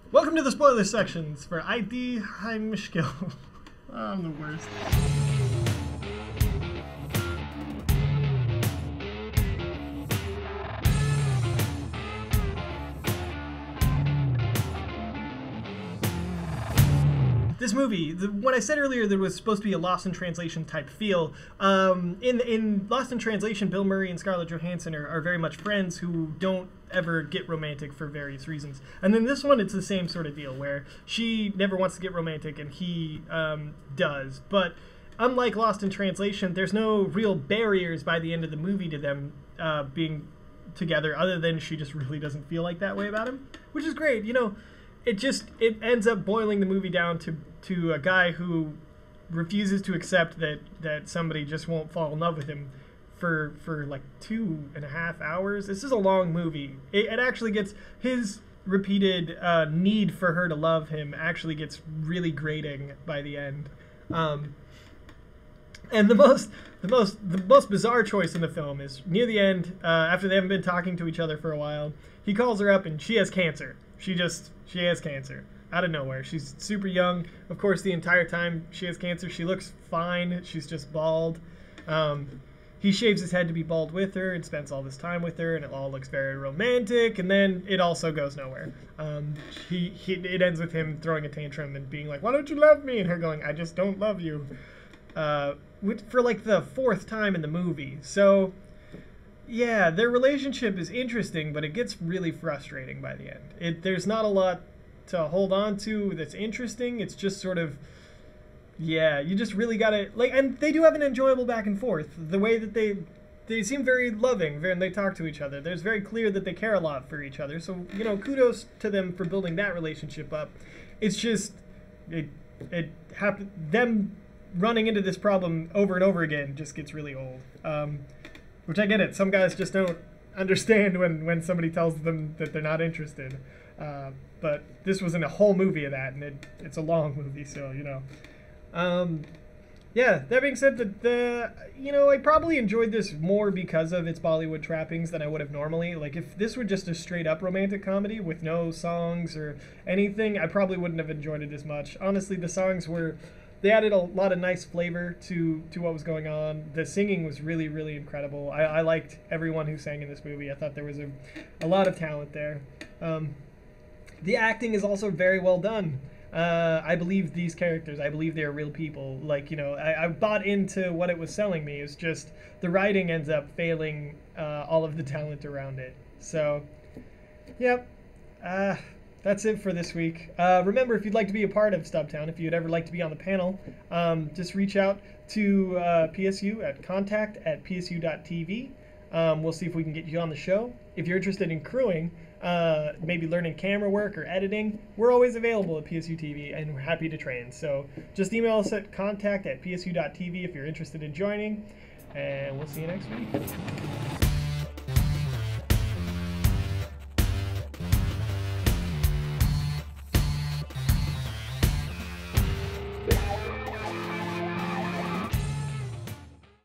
Welcome to the spoiler sections for ID Hi Mushkil. I'm the worst. This movie, what I said earlier, there was supposed to be a Lost in Translation type feel. In Lost in Translation, Bill Murray and Scarlett Johansson are very much friends who don't ever get romantic for various reasons. And then this one, it's the same sort of deal where she never wants to get romantic and he does. But unlike Lost in Translation, there's no real barriers by the end of the movie to them being together, other than she just really doesn't feel like that way about him, which is great. You know, it ends up boiling the movie down to a guy who refuses to accept that somebody just won't fall in love with him for like 2.5 hours. This is a long movie. It actually gets his repeated need for her to love him actually gets really grating by the end. And the most bizarre choice in the film is near the end, after they haven't been talking to each other for a while, he calls her up and she has cancer. She has cancer out of nowhere. She's super young. Of course, the entire time she has cancer, she looks fine. She's just bald. He shaves his head to be bald with her and spends all this time with her, and it all looks very romantic. And then it also goes nowhere. It ends with him throwing a tantrum and being like, "Why don't you love me?" And her going, "I just don't love you," for like the 4th time in the movie. So yeah, their relationship is interesting, but it gets really frustrating by the end. There's not a lot to hold on to that's interesting. It's just sort of, yeah, you just really gotta, like, and they do have an enjoyable back and forth. The way that they seem very loving and they talk to each other. There's very clear that they care a lot for each other. So, you know, kudos to them for building that relationship up. It's just, them running into this problem over and over again just gets really old. Which I get it. Some guys just don't understand when somebody tells them that they're not interested. But this wasn't a whole movie of that, and it's a long movie, so, you know. Yeah, that being said, I probably enjoyed this more because of its Bollywood trappings than I would have normally. Like, if this were just a straight-up romantic comedy with no songs or anything, I probably wouldn't have enjoyed it as much. Honestly, the songs they added a lot of nice flavor to what was going on. The singing was really, really incredible. I liked everyone who sang in this movie. I thought there was a lot of talent there. The acting is also very well done. I believe these characters. I believe they're real people. Like, you know, I bought into what it was selling me. It's just the writing ends up failing all of the talent around it. So, yep. That's it for this week. Remember, if you'd like to be a part of Stubtown, if you'd ever like to be on the panel, just reach out to PSU at contact@PSU.tv. We'll see if we can get you on the show. If you're interested in crewing, maybe learning camera work or editing, we're always available at PSU TV, and we're happy to train. So just email us at contact@PSU.tv if you're interested in joining, and we'll see you next week.